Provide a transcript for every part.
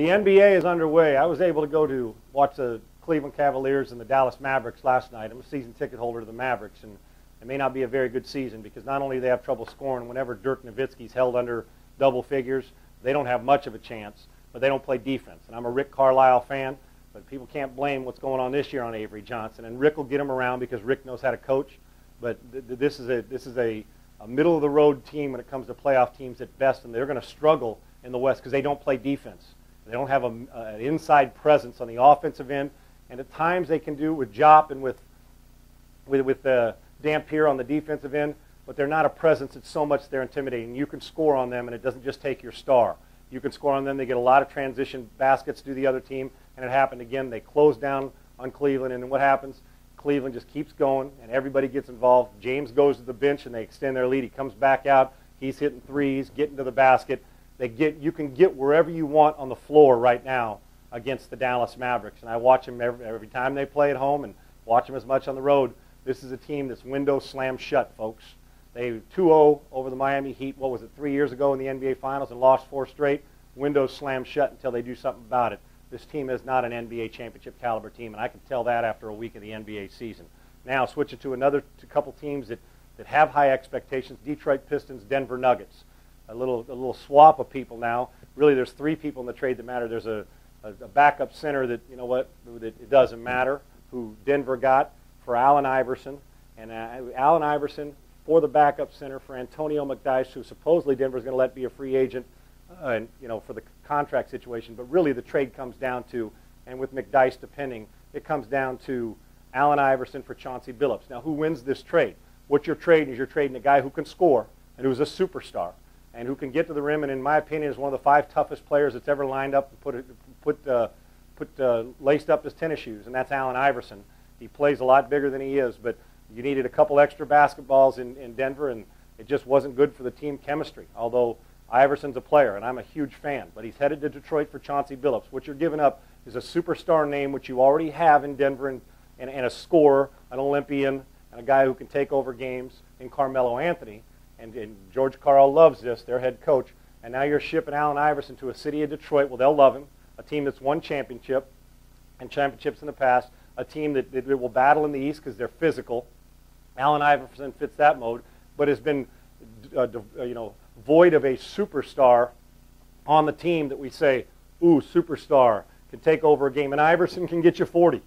The NBA is underway. I was able to go to watch the Cleveland Cavaliers and the Dallas Mavericks last night. I'm a season ticket holder to the Mavericks, and it may not be a very good season because not only do they have trouble scoring, whenever Dirk Nowitzki's held under double figures, they don't have much of a chance, but they don't play defense. And I'm a Rick Carlisle fan, but people can't blame what's going on this year on Avery Johnson. And Rick will get him around because Rick knows how to coach, but this is a middle-of-the-road team when it comes to playoff teams at best, and they're going to struggle in the West because they don't play defense. They don't have an inside presence on the offensive end, and at times they can do with Jop and with Dampier on the defensive end, but they're not a presence that's so much they're intimidating. You can score on them, and it doesn't just take your star. You can score on them. They get a lot of transition baskets to the other team, and it happened again. They close down on Cleveland, and then what happens? Cleveland just keeps going, and everybody gets involved. James goes to the bench, and they extend their lead. He comes back out. He's hitting threes, getting to the basket. You can get wherever you want on the floor right now against the Dallas Mavericks. And I watch them every time they play at home and watch them as much on the road. This is a team that's window slammed shut, folks. They 2-0 over the Miami Heat, 3 years ago in the NBA Finals and lost 4 straight. Windows slammed shut until they do something about it. This team is not an NBA championship caliber team, and I can tell that after a week of the NBA season. Now switching to another couple teams that have high expectations, Detroit Pistons, Denver Nuggets. A little swap of people now. Really, there's 3 people in the trade that matter. There's a backup center that, you know what, it doesn't matter, who Denver got for Allen Iverson. And Allen Iverson for the backup center for Antonio McDyess, who supposedly Denver's going to let be a free agent, and, you know, for the contract situation. But really the trade comes down to, and with McDyess depending, it comes down to Allen Iverson for Chauncey Billups. Now, who wins this trade? What you're trading is you're trading a guy who can score and who's a superstar, and who can get to the rim, and in my opinion is one of the 5 toughest players that's ever lined up and laced up his tennis shoes, and that's Allen Iverson. He plays a lot bigger than he is, but you needed a couple extra basketballs in Denver, and it just wasn't good for the team chemistry, although Iverson's a player, and I'm a huge fan, but he's headed to Detroit for Chauncey Billups. What you're giving up is a superstar name, which you already have in Denver, and a scorer, an Olympian, and a guy who can take over games in Carmelo Anthony. And George Karl loves this, their head coach. And now you're shipping Allen Iverson to a city of Detroit. Well, they'll love him. A team that's won championship and championships in the past. A team that will battle in the East because they're physical. Allen Iverson fits that mode, but has been void of a superstar on the team that we say, ooh, superstar, can take over a game. And Iverson can get you 40.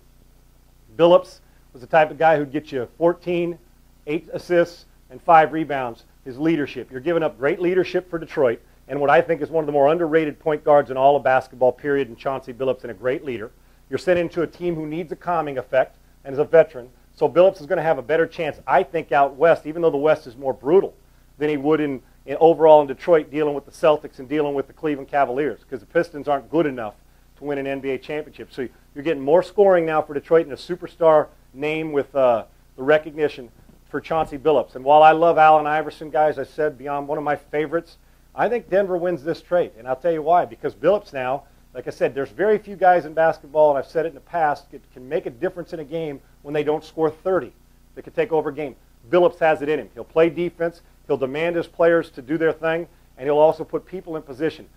Billups was the type of guy who'd get you 14, 8 assists, and 5 rebounds. His leadership. You're giving up great leadership for Detroit, and what I think is one of the more underrated point guards in all of basketball, period, and Chauncey Billups, and a great leader. You're sent into a team who needs a calming effect and is a veteran, so Billups is going to have a better chance, I think, out west, even though the West is more brutal than he would in overall in Detroit, dealing with the Celtics and dealing with the Cleveland Cavaliers, because the Pistons aren't good enough to win an NBA championship. So you're getting more scoring now for Detroit and a superstar name with the recognition for Chauncey Billups. And while I love Allen Iverson, guys, I said beyond one of my favorites, I think Denver wins this trade. And I'll tell you why. Because Billups now, like I said, there's very few guys in basketball, and I've said it in the past, that can make a difference in a game when they don't score 30. They can take over a game. Billups has it in him. He'll play defense. He'll demand his players to do their thing, and he'll also put people in position.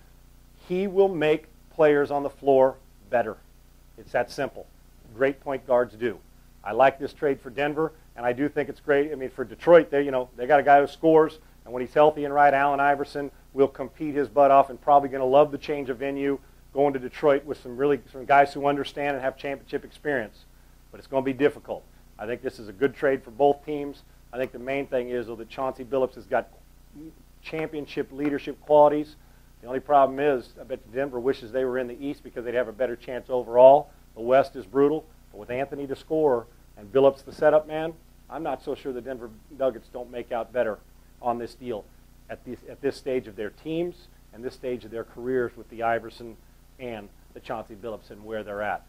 He will make players on the floor better. It's that simple. Great point guards do. I like this trade for Denver. And I do think it's great. I mean, for Detroit, they got a guy who scores, and when he's healthy and right, Allen Iverson will compete his butt off and probably going to love the change of venue, going to Detroit with some guys who understand and have championship experience. But it's going to be difficult. I think this is a good trade for both teams. I think the main thing is, though, that Chauncey Billups has got championship leadership qualities. The only problem is, I bet Denver wishes they were in the East because they'd have a better chance overall. The West is brutal, but with Anthony to score and Billups the setup man, I'm not so sure the Denver Nuggets don't make out better on this deal at this stage of their teams and this stage of their careers with the Iverson and the Chauncey Billups and where they're at.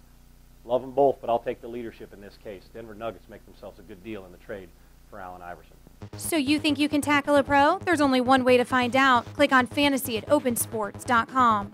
Love them both, but I'll take the leadership in this case. Denver Nuggets make themselves a good deal in the trade for Allen Iverson. So you think you can tackle a pro? There's only one way to find out. Click on fantasy at opensports.com.